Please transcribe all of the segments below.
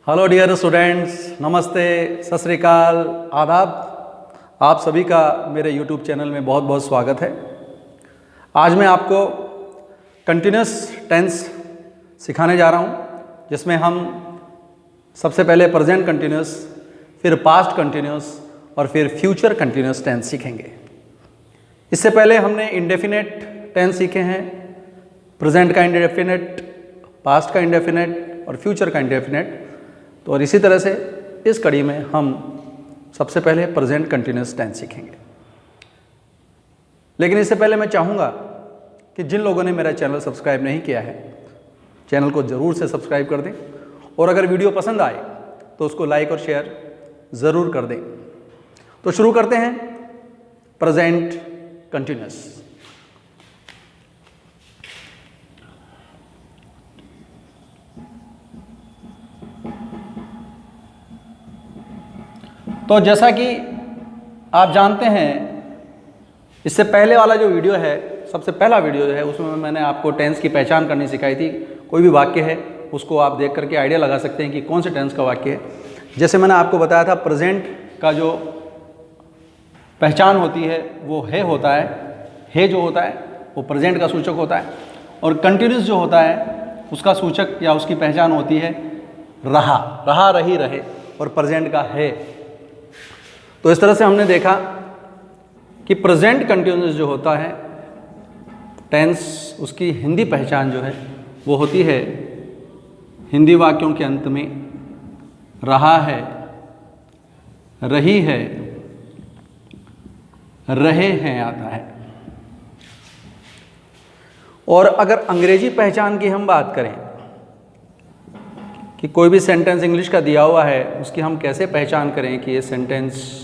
Hello dear students, नमस्ते, सत श्री अकाल, आदाब। आप सभी का मेरे यूट्यूब चैनल में बहुत बहुत स्वागत है। आज मैं आपको कंटिन्यूस टेंस सिखाने जा रहा हूँ, जिसमें हम सबसे पहले प्रेजेंट कंटिन्यूस, फिर पास्ट कंटिन्यूस और फिर फ्यूचर कंटिन्यूस टेंस सीखेंगे। इससे पहले हमने इंडेफिनेट टेंस सीखे हैं, प्रेजेंट का इंडेफिनेट, पास्ट का इंडेफिनेट और फ्यूचर का इंडेफिनेट। तो और इसी तरह से इस कड़ी में हम सबसे पहले प्रेजेंट कंटिन्यूस टेंस सीखेंगे। लेकिन इससे पहले मैं चाहूँगा कि जिन लोगों ने मेरा चैनल सब्सक्राइब नहीं किया है, चैनल को ज़रूर से सब्सक्राइब कर दें, और अगर वीडियो पसंद आए तो उसको लाइक और शेयर ज़रूर कर दें। तो शुरू करते हैं प्रेजेंट कंटिन्यूस। तो जैसा कि आप जानते हैं, इससे पहले वाला जो वीडियो है, सबसे पहला वीडियो है, उसमें मैंने आपको टेंस की पहचान करनी सिखाई थी। कोई भी वाक्य है उसको आप देख करके आइडिया लगा सकते हैं कि कौन से टेंस का वाक्य है। जैसे मैंने आपको बताया था, प्रेजेंट का जो पहचान होती है वो है होता है जो होता है वो प्रेजेंट का सूचक होता है, और कंटिन्यूस जो होता है उसका सूचक या उसकी पहचान होती है रहा, रही, रहे, और प्रेजेंट का है। तो इस तरह से हमने देखा कि प्रेजेंट कंटिन्यूस जो होता है टेंस, उसकी हिंदी पहचान जो है वो होती है हिंदी वाक्यों के अंत में रहा है, रही है, रहे हैं आता है। और अगर अंग्रेजी पहचान की हम बात करें कि कोई भी सेंटेंस इंग्लिश का दिया हुआ है, उसकी हम कैसे पहचान करें कि ये सेंटेंस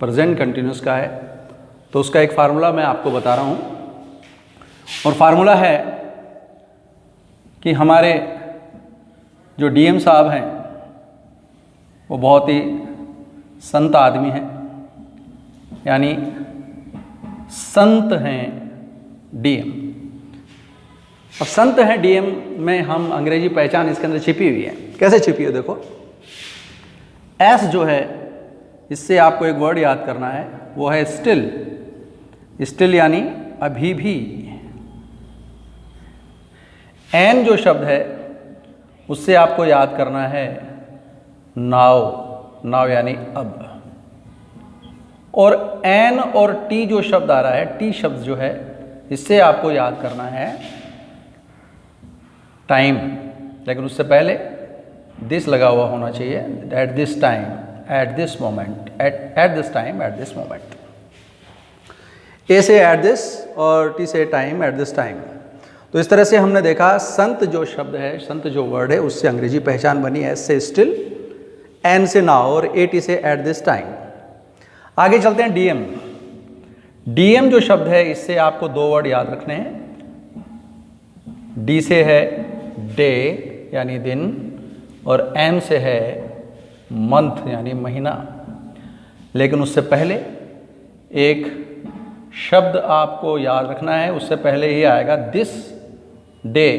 प्रेजेंट कंटिन्यूस का है, तो उसका एक फार्मूला मैं आपको बता रहा हूँ। और फार्मूला है कि हमारे जो डीएम साहब हैं वो बहुत ही संत आदमी हैं, यानी संत हैं डीएम। अब संत हैं डीएम में हम अंग्रेजी पहचान इसके अंदर छिपी हुई है। कैसे छिपी है देखो, एस जो है, इससे आपको एक वर्ड याद करना है, वो है स्टिल। स्टिल यानी अभी भी। एन जो शब्द है उससे आपको याद करना है नाउ यानी अब। और एन और टी जो शब्द आ रहा है, टी शब्द जो है, इससे आपको याद करना है टाइम। लेकिन उससे पहले दिस लगा हुआ होना चाहिए, at this time, at this moment, at this time, at this moment. A से एट दिस और टी से टाइम, एट दिस टाइम। तो इस तरह से हमने देखा संत जो शब्द है, संत जो वर्ड है, उससे अंग्रेजी पहचान बनी है, एस से स्टिल, एन से नाउ और ए टी से एट दिस टाइम। आगे चलते हैं डीएम। डीएम जो शब्द है, इससे आपको दो वर्ड याद रखने हैं। डी से है डे यानी दिन, और एम से है मंथ यानी महीना। लेकिन उससे पहले एक शब्द आपको याद रखना है, उससे पहले ही आएगा this day,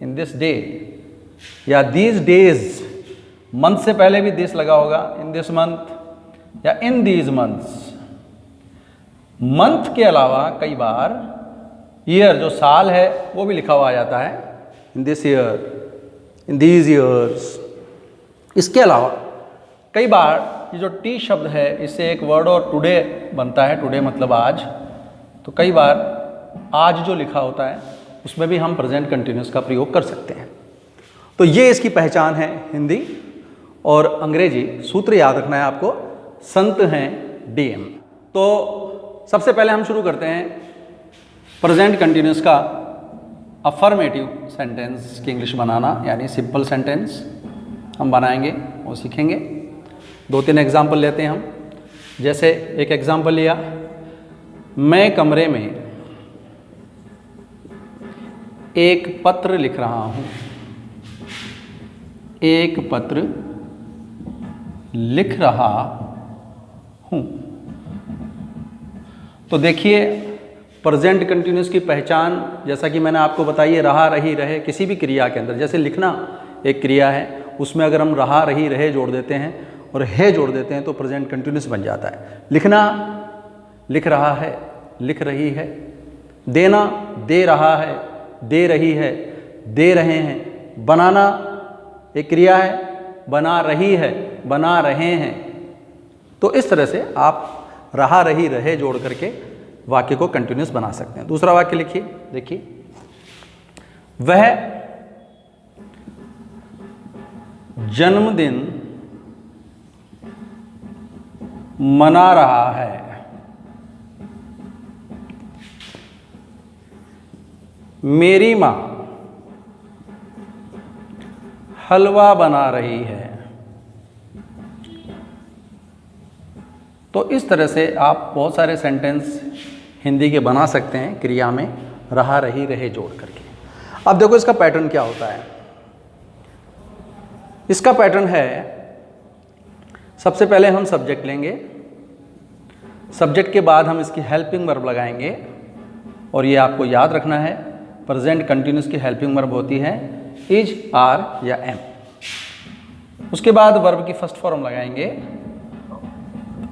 in this day, या दीज डेज। मंथ से पहले भी दिस लगा होगा, इन दिस मंथ या इन दीज मंथ्स। मंथ के अलावा कई बार ईयर जो साल है वो भी लिखा हुआ आ जाता है, in this year, in these years. इसके अलावा कई बार ये जो टी शब्द है, इससे एक वर्ड और टुडे बनता है, टुडे मतलब आज। तो कई बार आज जो लिखा होता है उसमें भी हम प्रेजेंट कंटिन्यूस का प्रयोग कर सकते हैं। तो ये इसकी पहचान है हिंदी। और अंग्रेजी सूत्र याद रखना है आपको, संत हैं डीएम। तो सबसे पहले हम शुरू करते हैं प्रेजेंट कंटिन्यूस का अफर्मेटिव सेंटेंस की इंग्लिश बनाना, यानी सिंपल सेंटेंस हम बनाएंगे और सीखेंगे। दो तीन एग्जाम्पल लेते हैं हम। जैसे एक एग्जाम्पल लिया, मैं कमरे में एक पत्र लिख रहा हूँ। एक पत्र लिख रहा हूँ। तो देखिए, प्रेजेंट कंटिन्यूस की पहचान जैसा कि मैंने आपको बताई है, रहा, रही, रहे, किसी भी क्रिया के अंदर। जैसे लिखना एक क्रिया है उसमें अगर हम रहा, रही, रहे जोड़ देते हैं और है जोड़ देते हैं तो प्रेजेंट कंटिन्यूस बन जाता है। लिखना, लिख रहा है, लिख रही है। देना, दे रहा है, दे रही है, दे रहे हैं। बनाना एक क्रिया है, बना रही है, बना रहे हैं। तो इस तरह से आप रहा, रही, रहे जोड़ करके वाक्य को कंटिन्यूस बना सकते हैं। दूसरा वाक्य लिखिए, देखिए, वह जन्मदिन मना रहा है। मेरी मां हलवा बना रही है। तो इस तरह से आप बहुत सारे सेंटेंस हिंदी के बना सकते हैं क्रिया में रहा, रही, रहे जोड़ करके। अब देखो इसका पैटर्न क्या होता है। इसका पैटर्न है, सबसे पहले हम सब्जेक्ट लेंगे, सब्जेक्ट के बाद हम इसकी हेल्पिंग वर्ब लगाएंगे और ये आपको याद रखना है, प्रेजेंट कंटिन्यूस की हेल्पिंग वर्ब होती है इज, आर या एम। उसके बाद वर्ब की फर्स्ट फॉर्म लगाएंगे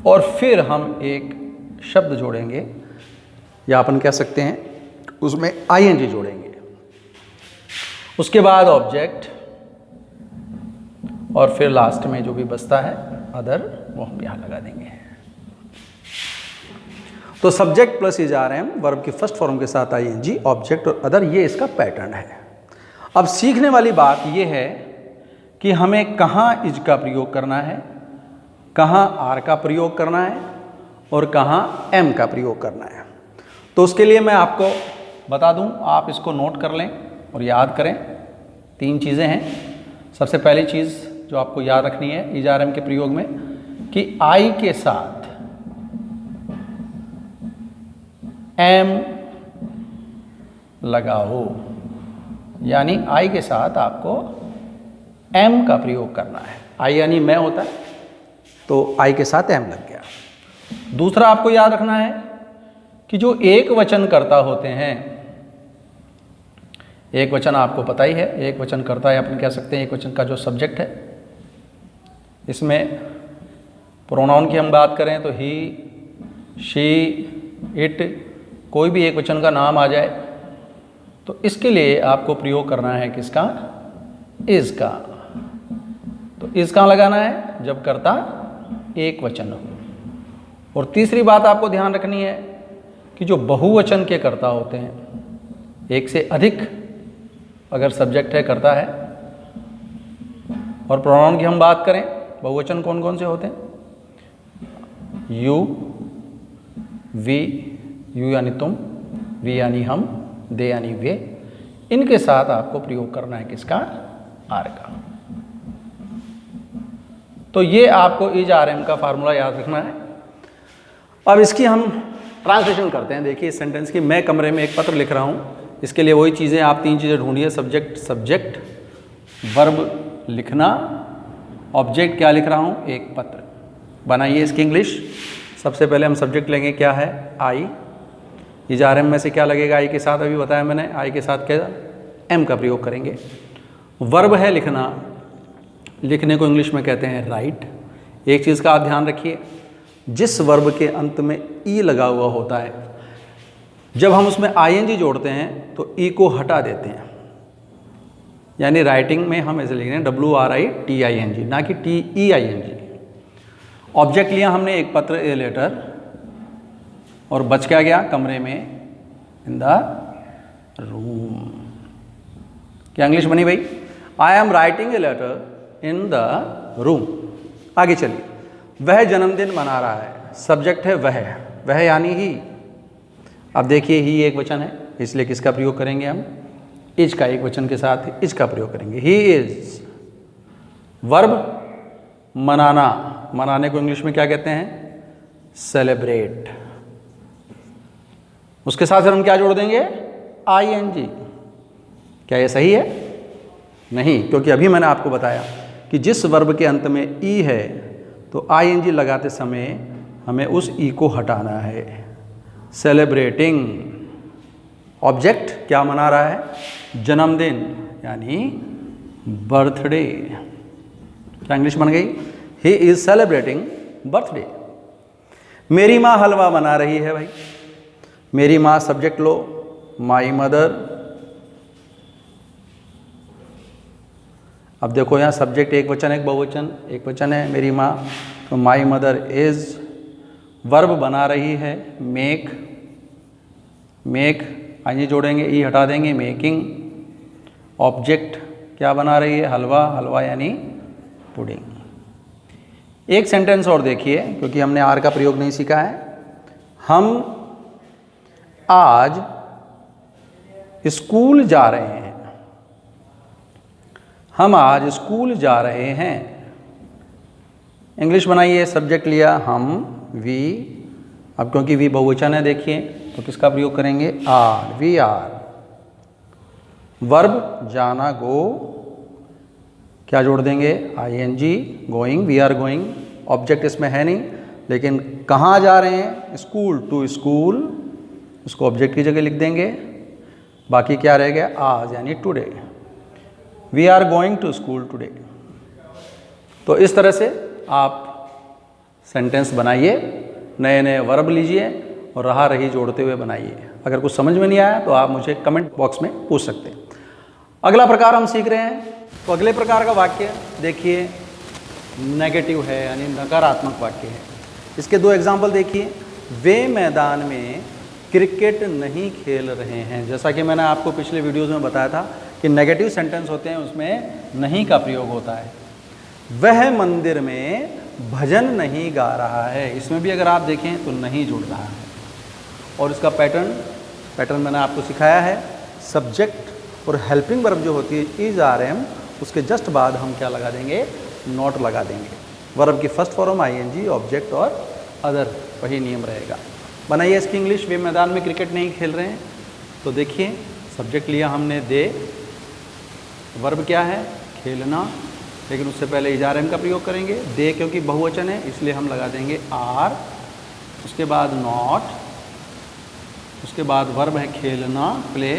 और फिर हम एक शब्द जोड़ेंगे या अपन कह सकते हैं उसमें आईएनजी जोड़ेंगे। उसके बाद ऑब्जेक्ट और फिर लास्ट में जो भी बचता है अदर, वो हम यहां लगा देंगे। तो subject plus is, are, am, verb की फर्स्ट फॉर्म के साथ आईएनजी, ऑब्जेक्ट और अदर, ये इसका पैटर्न है। अब सीखने वाली बात ये है कि हमें कहाँ इज का प्रयोग करना है, कहाँ आर का प्रयोग करना है और कहाँ एम का प्रयोग करना है। तो उसके लिए मैं आपको बता दूं, आप इसको नोट कर लें और याद करें। 3 चीज़ें हैं। सबसे पहली चीज़ जो आपको याद रखनी है इज, आर, एम के प्रयोग में कि आई के साथ एम लगाओ, यानी आई के साथ आपको एम का प्रयोग करना है। आई यानी मैं होता है, तो आई के साथ एम लग गया। दूसरा आपको याद रखना है कि जो एक वचन कर्ता होते हैं, एक वचन आपको पता ही है, एक वचन कर्ता है अपन कह सकते हैं, एक वचन का जो सब्जेक्ट है, इसमें प्रोनाउन की हम बात करें तो ही, शी, इट, कोई भी एक वचन का नाम आ जाए तो इसके लिए आपको प्रयोग करना है किसका, इज का। तो इज कहाँ लगाना है, जब कर्ता एक वचन हो। और तीसरी बात आपको ध्यान रखनी है कि जो बहुवचन के कर्ता होते हैं, एक से अधिक अगर सब्जेक्ट है, कर्ता है, और प्रोनाउन की हम बात करें, बहुवचन कौन कौन से होते हैं, यू, वी, यू यानी तुम, वी यानी हम, दे यानी वे, इनके साथ आपको प्रयोग करना है किसका, आर का। तो ये आपको इज, आर, एम का फार्मूला याद रखना है। अब इसकी हम ट्रांसलेशन करते हैं। देखिए इस सेंटेंस की, मैं कमरे में एक पत्र लिख रहा हूँ। इसके लिए वही चीज़ें, आप 3 चीज़ें ढूंढिए, सब्जेक्ट, वर्ब लिखना, ऑब्जेक्ट क्या लिख रहा हूँ, एक पत्र। बनाइए इसकी इंग्लिश। सबसे पहले हम सब्जेक्ट लेंगे, क्या है, आई। इज, आर, एम में से क्या लगेगा, आई के साथ, अभी बताया मैंने, आई के साथ क्या, एम का प्रयोग करेंगे। वर्ब है लिखना, लिखने को इंग्लिश में कहते हैं राइट। एक चीज़ का आप ध्यान रखिए, जिस वर्ब के अंत में ई लगा हुआ होता है, जब हम उसमें आईएनजी जोड़ते हैं तो ई को हटा देते हैं। यानी राइटिंग में हम ऐसे लिख रहे हैं WRITING, ना कि TEING। ऑब्जेक्ट लिया हमने, एक पत्र, ए लेटर, और बच क्या गया, कमरे में, इन द रूम। क्या इंग्लिश बनी भाई, I am writing a letter in the room. आगे चलिए, वह जन्मदिन मना रहा है, सब्जेक्ट है वह यानी ही। अब देखिए ही एक वचन है, इसलिए किसका प्रयोग करेंगे हम, इज का, एक वचन के साथ इज का प्रयोग करेंगे, ही इज। वर्ब मनाना, मनाने को इंग्लिश में क्या कहते हैं, सेलिब्रेट। उसके साथ फिर हम क्या जोड़ देंगे, ING। क्या ये सही है, नहीं, क्योंकि अभी मैंने आपको बताया कि जिस वर्ब के अंत में ई है तो ING लगाते समय हमें उस ई को हटाना है। सेलिब्रेटिंग, ऑब्जेक्ट क्या मना रहा है, जन्मदिन यानी बर्थडे। क्या इंग्लिश बन गई? He is celebrating birthday. मेरी माँ हलवा बना रही है भाई। मेरी माँ सब्जेक्ट लो, माई मदर। अब देखो यहाँ सब्जेक्ट एक वचन एक बहुवचन, एक वचन है मेरी माँ, तो माई मदर इज। वर्ब बना रही है मेक, मेक आइए जोड़ेंगे, ई हटा देंगे, मेकिंग। ऑब्जेक्ट क्या बना रही है? हलवा, हलवा यानी पुडिंग। एक सेंटेंस और देखिए, क्योंकि हमने आर का प्रयोग नहीं सीखा है। हम आज स्कूल जा रहे हैं। हम आज स्कूल जा रहे हैं। इंग्लिश बनाइए, सब्जेक्ट लिया हम, वी। अब क्योंकि वी बहुवचन है देखिए, तो किसका प्रयोग करेंगे? Are, we are. वर्ब जाना, गो, क्या जोड़ देंगे? ING, going, we are going. Object इसमें है नहीं, लेकिन कहाँ जा रहे हैं? स्कूल, टू स्कूल, उसको ऑब्जेक्ट की जगह लिख देंगे। बाकी क्या रह गया? आज यानी today. We are going to school today. तो इस तरह से आप सेंटेंस बनाइए, नए नए वर्ब लीजिए और रहा रही जोड़ते हुए बनाइए। अगर कुछ समझ में नहीं आया तो आप मुझे कमेंट बॉक्स में पूछ सकते हैं। अगला प्रकार हम सीख रहे हैं, तो अगले प्रकार का वाक्य देखिए, नेगेटिव है यानी नकारात्मक वाक्य है। इसके दो एग्जाम्पल देखिए। वे मैदान में क्रिकेट नहीं खेल रहे हैं। जैसा कि मैंने आपको पिछले वीडियोज़ में बताया था कि नेगेटिव सेंटेंस होते हैं, उसमें नहीं का प्रयोग होता है। वह मंदिर में भजन नहीं गा रहा है, इसमें भी अगर आप देखें तो नहीं जुड़ रहा है। और इसका पैटर्न मैंने आपको सिखाया है। सब्जेक्ट और हेल्पिंग वर्ब जो होती है इज आर एम, उसके जस्ट बाद हम क्या लगा देंगे? नॉट लगा देंगे। वर्ब की फर्स्ट फॉर्म आईएनजी, ऑब्जेक्ट और अदर, वही नियम रहेगा। बनाइए इसकी इंग्लिश। वे मैदान में क्रिकेट नहीं खेल रहे हैं, तो देखिए सब्जेक्ट लिया हमने दे, वर्ब क्या है? खेलना, लेकिन उससे पहले इज आर एम का प्रयोग करेंगे। दे क्योंकि बहुवचन है इसलिए हम लगा देंगे आर, उसके बाद नॉट, उसके बाद वर्ब है खेलना, प्ले,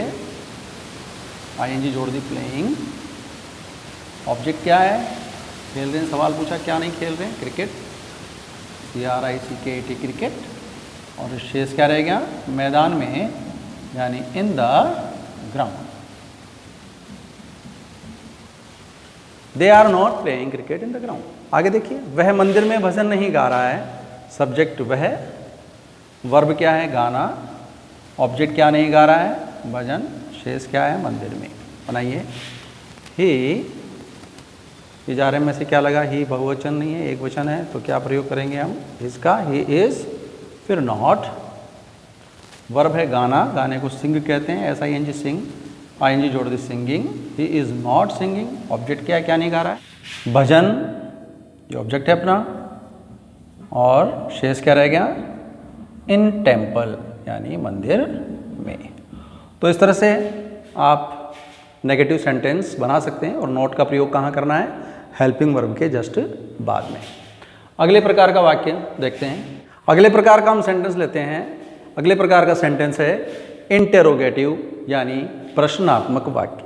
आईएनजी जोड़ दी, प्लेइंग। ऑब्जेक्ट क्या है? खेल रहे हैं। सवाल पूछा क्या नहीं खेल रहे हैं? Cricket, CRICKET, cricket. और शेष क्या रह गया? मैदान में यानी in the ground. They are not playing cricket in the ground. आगे देखिए, वह मंदिर में भजन नहीं गा रहा है। सब्जेक्ट वह, वर्ब क्या है? गाना, ऑब्जेक्ट क्या नहीं गा रहा है? भजन, शेष क्या है? मंदिर में। बनाइए। ही, इज आर एम में से क्या लगा? ही बहुवचन नहीं है, एक वचन है, तो क्या प्रयोग करेंगे हम इसका? ही इज, फिर नॉट। वर्ब है गाना, गाने को सिंग कहते हैं, SING सिंग, आईएनजी जोड़ दी, singing. He is not singing. Object क्या है? क्या नहीं गा रहा है? भजन, ये ऑब्जेक्ट है अपना। और शेष क्या रह गया? इन टेम्पल यानी मंदिर में। तो इस तरह से आप नेगेटिव सेंटेंस बना सकते हैं। और नॉट का प्रयोग कहाँ करना है? हेल्पिंग वर्ब के जस्ट बाद में। अगले प्रकार का वाक्य देखते हैं। अगले प्रकार का हम सेंटेंस लेते हैं। अगले प्रकार का सेंटेंस है इंटेरोगेटिव यानी प्रश्नात्मक वाक्य।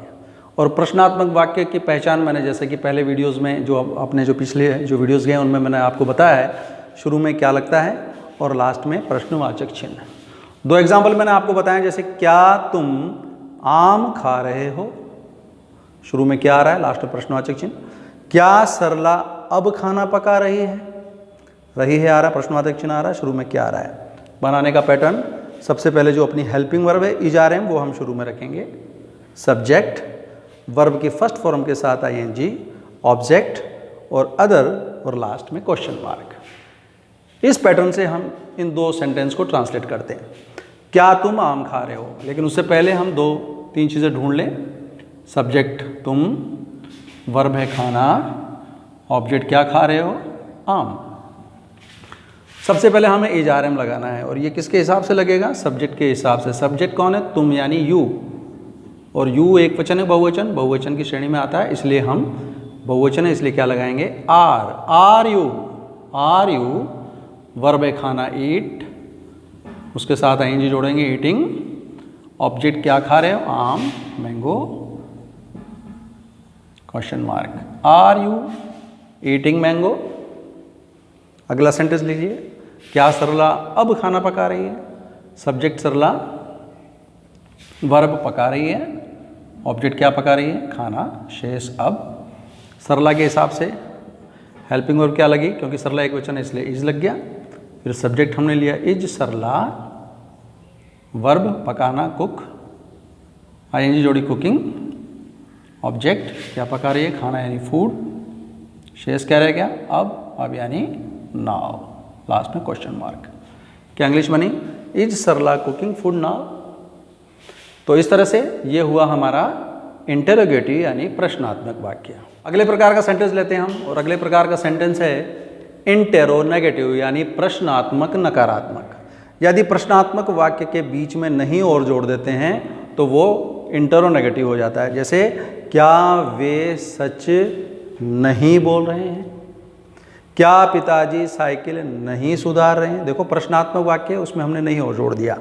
और प्रश्नात्मक वाक्य की पहचान मैंने जैसे कि पहले वीडियोस में जो अपने जो पिछले जो वीडियोस गए उनमें मैंने आपको बताया है, शुरू में क्या लगता है और लास्ट में प्रश्नवाचक चिन्ह। दो एग्जाम्पल मैंने आपको बताया, जैसे क्या तुम आम खा रहे हो, शुरू में क्या आ रहा है, लास्ट में प्रश्नवाचक चिन्ह। क्या सरला अब खाना पका रही है, रही है आ रहा है, प्रश्नवाचक चिन्ह आ रहा है, शुरू में क्या आ रहा है। बनाने का पैटर्न, सबसे पहले जो अपनी हेल्पिंग वर्ब है इज आर एम वो हम शुरू में रखेंगे। सब्जेक्ट, वर्ब की फर्स्ट फॉर्म के साथ आईएनजी, ऑब्जेक्ट और अदर, और लास्ट में क्वेश्चन मार्क। इस पैटर्न से हम इन दो सेंटेंस को ट्रांसलेट करते हैं। क्या तुम आम खा रहे हो, लेकिन उससे पहले हम दो तीन चीज़ें ढूंढ लें। सब्जेक्ट तुम, वर्ब है खाना, ऑब्जेक्ट क्या खा रहे हो, आम। सबसे पहले हमें इज आर एम लगाना है, और ये किसके हिसाब से लगेगा, सब्जेक्ट के हिसाब से। सब्जेक्ट कौन है, तुम यानी यू, और यू एक वचन है बहुवचन, बहुवचन की श्रेणी में आता है, इसलिए हम बहुवचन है इसलिए क्या लगाएंगे, are. Are you, are you, verb है खाना ईट, उसके साथ आईएनजी जोड़ेंगे ईटिंग। ऑब्जेक्ट क्या खा रहे हो, आम, mango, question mark. Are you eating mango. अगला सेंटेंस लीजिए, क्या सरला अब खाना पका रही है? सब्जेक्ट सरला, वर्ब पका रही है, ऑब्जेक्ट क्या पका रही है? खाना, शेष अब। सरला के हिसाब से हेल्पिंग वर्ब क्या लगी? क्योंकि सरला एक वचन है इसलिए इज लग गया। फिर सब्जेक्ट हमने लिया इज सरला, वर्ब पकाना कुक, आईएनजी जोड़ी कुकिंग, ऑब्जेक्ट क्या पका रही है? खाना यानी फूड, शेष क्या रह गया? अब यानी नाउ, लास्ट में क्वेश्चन मार्क। क्या इंग्लिश बनी? Is Sarla cooking food now? तो इस तरह से ये हुआ हमारा इंटेरोगेटिव यानी प्रश्नात्मक वाक्य। अगले प्रकार का सेंटेंस लेते हैं हम, और अगले प्रकार का सेंटेंस है इंटेरोनेगेटिव यानी प्रश्नात्मक नकारात्मक। यदि प्रश्नात्मक वाक्य के बीच में नहीं और जोड़ देते हैं तो वो इंटेरोनेगेटिव हो जाता है। जैसे क्या वे सच नहीं बोल रहे हैं? क्या पिताजी साइकिल नहीं सुधार रहे हैं? देखो प्रश्नात्मक वाक्य, उसमें हमने नहीं और जोड़ दिया।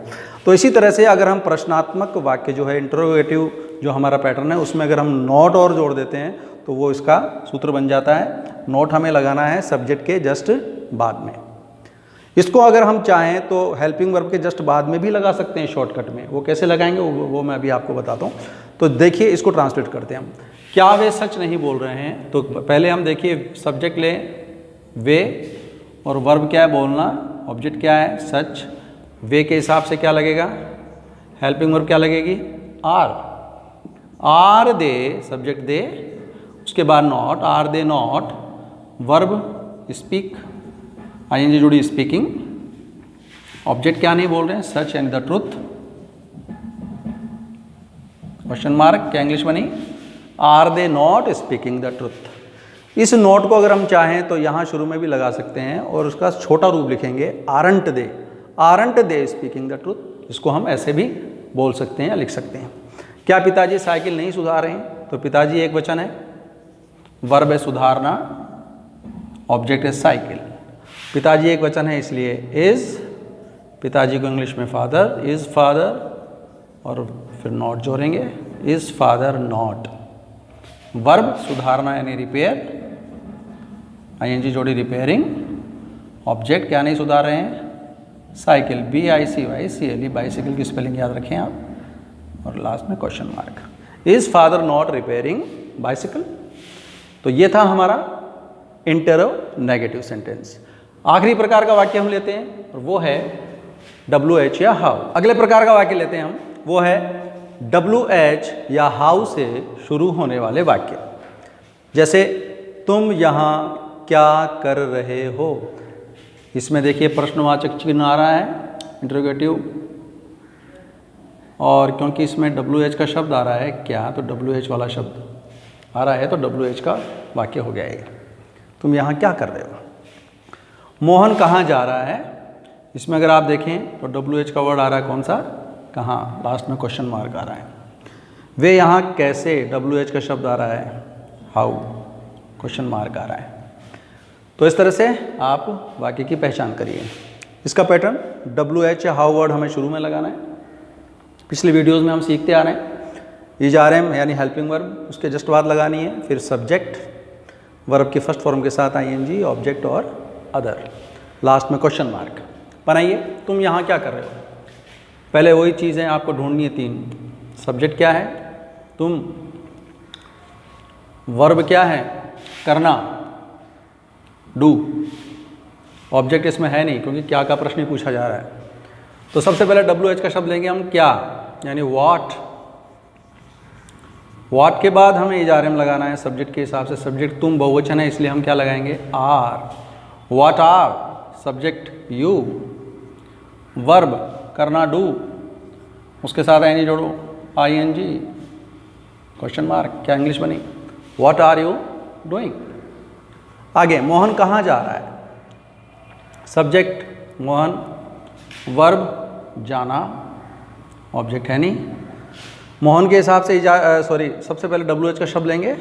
तो इसी तरह से अगर हम प्रश्नात्मक वाक्य जो है इंटरोगेटिव जो हमारा पैटर्न है उसमें अगर हम नॉट और जोड़ देते हैं तो वो इसका सूत्र बन जाता है। नॉट हमें लगाना है सब्जेक्ट के जस्ट बाद में। इसको अगर हम चाहें तो हेल्पिंग वर्ब के जस्ट बाद में भी लगा सकते हैं शॉर्टकट में। वो कैसे लगाएंगे वो मैं अभी आपको बताता हूँ। तो देखिए इसको ट्रांसलेट करते हैं हम। क्या वे सच नहीं बोल रहे हैं? तो पहले हम देखिए सब्जेक्ट ले वे, और वर्ब क्या है? बोलना, ऑब्जेक्ट क्या है? सच। वे के हिसाब से क्या लगेगा? हेल्पिंग वर्ब क्या लगेगी? आर दे, सब्जेक्ट दे, उसके बाद not, are they not, verb speak, ING जुड़ी स्पीकिंग, ऑब्जेक्ट क्या नहीं बोल रहे हैं? सच and the truth, question mark. क्या इंग्लिश बनी? Are they not speaking the truth. इस नोट को अगर हम चाहें तो यहाँ शुरू में भी लगा सकते हैं और उसका छोटा रूप लिखेंगे aren't they speaking the truth. इसको हम ऐसे भी बोल सकते हैं या लिख सकते हैं। क्या पिताजी साइकिल नहीं सुधार रहे हैं? तो पिताजी एक वचन है, वर्ब है सुधारना, ऑब्जेक्ट है साइकिल। पिताजी एक वचन है इसलिए इज, पिताजी को इंग्लिश में फादर, इज फादर, और फिर नॉट जोड़ेंगे, इज फादर नॉट। वर्ब सुधारना यानी रिपेयर, आईएनजी जोड़ी रिपेयरिंग, ऑब्जेक्ट क्या नहीं सुधार रहे हैं? साइकिल, BICYCLE, बाइसिकल की स्पेलिंग याद रखें आप, और लास्ट में question mark. Is father not repairing bicycle? तो ये था हमारा इंटेरोनेगेटिव सेंटेंस। आखिरी प्रकार का वाक्य हम लेते हैं और वो है WH या हाउ। अगले प्रकार का वाक्य लेते हैं हम, वो है WH या हाउ से शुरू होने वाले वाक्य। जैसे तुम यहाँ क्या कर रहे हो? इसमें देखिए प्रश्नवाचक चिन्ह आ रहा है, इंटरोगेटिव, और क्योंकि इसमें WH का शब्द आ रहा है क्या, तो WH वाला शब्द आ रहा है तो WH का वाक्य हो गया ये। तुम यहाँ क्या कर रहे हो? मोहन कहाँ जा रहा है? इसमें अगर आप देखें तो WH का वर्ड आ रहा है कौन सा? कहाँ, लास्ट में क्वेश्चन मार्क आ रहा है। वे यहाँ कैसे? WH का शब्द आ रहा है हाउ, क्वेश्चन मार्क आ रहा है। तो इस तरह से आप वाक्य की पहचान करिए। इसका पैटर्न WH या हाउ वर्ड हमें शुरू में लगाना है। पिछले वीडियोज़ में हम सीखते आ रहे हैं। ERM यानी हेल्पिंग वर्ब, उसके जस्ट बाद लगानी है, फिर सब्जेक्ट, वर्ब की फर्स्ट फॉर्म के साथ ING, ऑब्जेक्ट और अदर, लास्ट में क्वेश्चन मार्क। बनाइए, तुम यहाँ क्या कर रहे हो? पहले वही चीज़ें आपको ढूंढनी है तीन। सब्जेक्ट क्या है? तुम। वर्ब क्या है? करना, डू। ऑब्जेक्ट इसमें है नहीं क्योंकि क्या का प्रश्न ही पूछा जा रहा है। तो सबसे पहले WH का शब्द लेंगे हम, क्या यानी व्हाट। व्हाट के बाद हमें ERM लगाना है सब्जेक्ट के हिसाब से। सब्जेक्ट तुम बहुवचन है इसलिए हम क्या लगाएंगे? Are. What are, subject you. Verb करना, डू, उसके साथ ING जोड़ो, ING, क्वेश्चन मार्क। क्या इंग्लिश बनी? What are you doing. आगे, मोहन कहाँ जा रहा है? सब्जेक्ट मोहन, वर्ब जाना, ऑब्जेक्ट है नहीं। मोहन के हिसाब से सबसे पहले WH का शब्द लेंगे,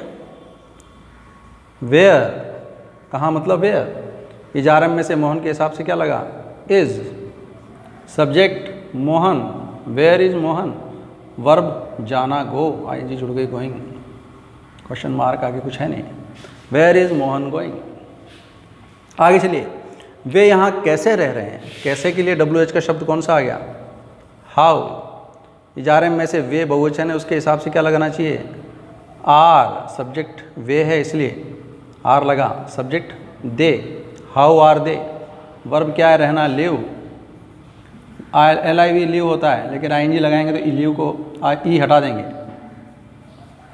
वेयर। कहाँ मतलब वेयर। ERM में से मोहन के हिसाब से क्या लगा? Is. Subject Mohan, where is Mohan. Verb जाना, गो, ING जुड़ गई, गोइंग, क्वेश्चन मार्क, आगे कुछ है नहीं। Where is Mohan going. आगे चलिए, वे यहाँ कैसे रह रहे हैं, कैसे के लिए WH का शब्द कौन सा आ गया, हाउ। इजारे में से वे बहुवचन है, उसके हिसाब से क्या लगाना चाहिए, आर। सब्जेक्ट वे है इसलिए आर लगा, subject they, how are they. Verb क्या है, रहना, लिव, LIV लिव होता है, लेकिन ING लगाएंगे तो लिव को ई हटा देंगे,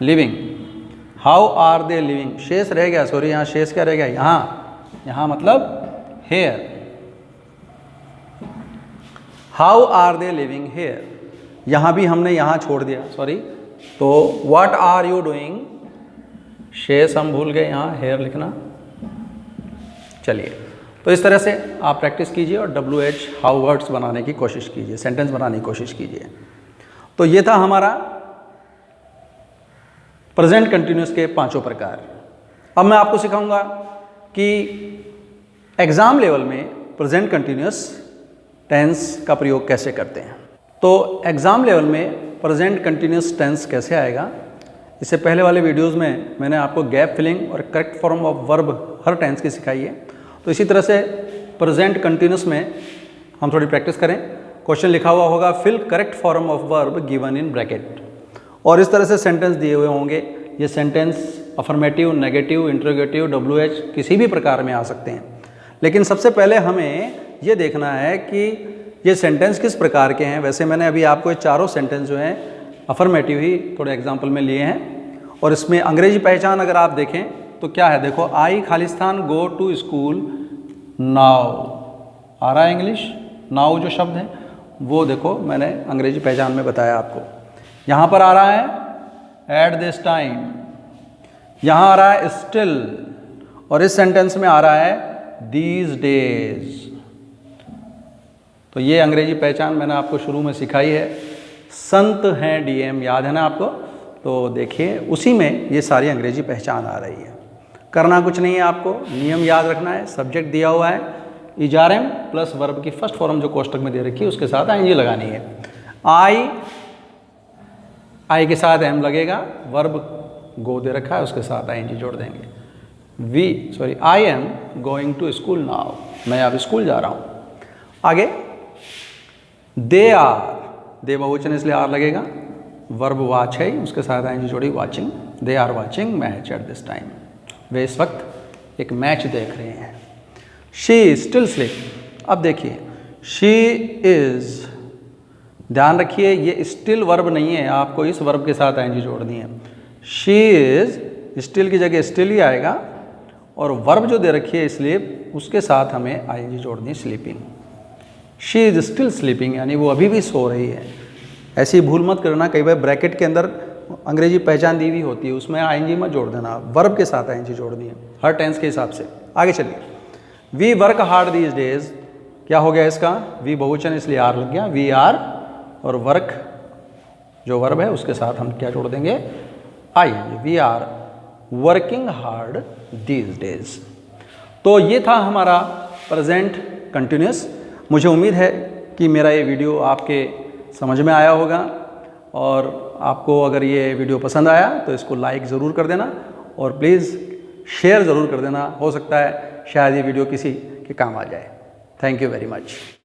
living. How are they living, शेष रह गया, सॉरी यहाँ शेष क्या रह गया, यहाँ मतलब here. How are they living here, यहाँ भी हमने यहाँ छोड़ दिया, सॉरी। तो व्हाट आर यू डूइंग, शेष हम भूल गए, यहाँ हेयर लिखना। चलिए, तो इस तरह से आप प्रैक्टिस कीजिए और WH हाउ वर्ड्स बनाने की कोशिश कीजिए, सेंटेंस बनाने की कोशिश कीजिए। तो ये था हमारा प्रेजेंट कंटिन्यूस के 5 प्रकार। अब मैं आपको सिखाऊंगा कि एग्जाम लेवल में प्रेजेंट कंटिन्यूस टेंस का प्रयोग कैसे करते हैं। तो एग्जाम लेवल में प्रेजेंट कंटिन्यूस टेंस कैसे आएगा, इससे पहले वाले वीडियोस में मैंने आपको गैप फिलिंग और करेक्ट फॉर्म ऑफ वर्ब हर टेंस की सिखाई है। तो इसी तरह से प्रेजेंट कंटिन्यूस में हम थोड़ी प्रैक्टिस करें। क्वेश्चन लिखा हुआ होगा, fill correct form of verb given in bracket, और इस तरह से सेंटेंस दिए हुए होंगे। ये sentence affirmative, negative, interrogative, WH किसी भी प्रकार में आ सकते हैं। लेकिन सबसे पहले हमें ये देखना है कि ये सेंटेंस किस प्रकार के हैं। वैसे मैंने अभी आपको ये चारों सेंटेंस जो हैं अफर्मेटिव ही थोड़े एग्जाम्पल में लिए हैं, और इसमें अंग्रेजी पहचान अगर आप देखें तो क्या है, देखो, I Khalistan go to school now, आ रहा है इंग्लिश, नाउ जो शब्द है वो देखो मैंने अंग्रेजी पहचान में बताया आपको। यहाँ पर आ रहा है एट दिस टाइम, यहाँ आ रहा है स्टिल, और इस सेंटेंस में आ रहा है दीज डेज। तो ये अंग्रेजी पहचान मैंने आपको शुरू में सिखाई है। संत हैं DM, याद है ना आपको। तो देखिए उसी में ये सारी अंग्रेजी पहचान आ रही है। करना कुछ नहीं है, आपको नियम याद रखना है। सब्जेक्ट दिया हुआ है, इजारम प्लस वर्ब की फर्स्ट फॉर्म जो कोष्टक में दे रखी है उसके साथ ING लगानी है। आई के साथ M लगेगा, वर्ब गो दे रखा है उसके साथ ING जोड़ देंगे। I am going to school now, मैं अब स्कूल जा रहा हूँ। आगे दे आर, दे बहुवचन इसलिए आर लगेगा, वर्ब वॉच है उसके साथ ING जोड़ी, watching. They are watching match at this time, वे इस वक्त एक मैच देख रहे हैं। शी स्टिल स्लीप, अब देखिए शी इज, ध्यान रखिए ये स्टिल वर्ब नहीं है, आपको इस वर्ब के साथ ING जोड़नी है। शी इज, स्टिल की जगह स्टिल ही आएगा, और वर्ब जो दे रखी है स्लीप उसके साथ हमें ING जोड़नी है, sleeping. She is still sleeping, यानी वो अभी भी सो रही है। ऐसी भूल मत करना, कई बार ब्रैकेट के अंदर अंग्रेजी पहचान दी हुई होती है, उसमें ING मत जोड़ देना, वर्ब के साथ ING जोड़नी है हर टेंस के हिसाब से। आगे चलिए, we work hard these days, क्या हो गया इसका, वी बहुवचन इसलिए आर लग गया, वी आर, और वर्क जो वर्ब है उसके साथ हम क्या जोड़ देंगे, ING। We are working hard these days. तो ये था हमारा प्रेजेंट कंटिन्यूस। मुझे उम्मीद है कि मेरा ये वीडियो आपके समझ में आया होगा, और आपको अगर ये वीडियो पसंद आया तो इसको लाइक ज़रूर कर देना, और प्लीज़ शेयर ज़रूर कर देना। हो सकता है शायद ये वीडियो किसी के काम आ जाए। Thank you very much.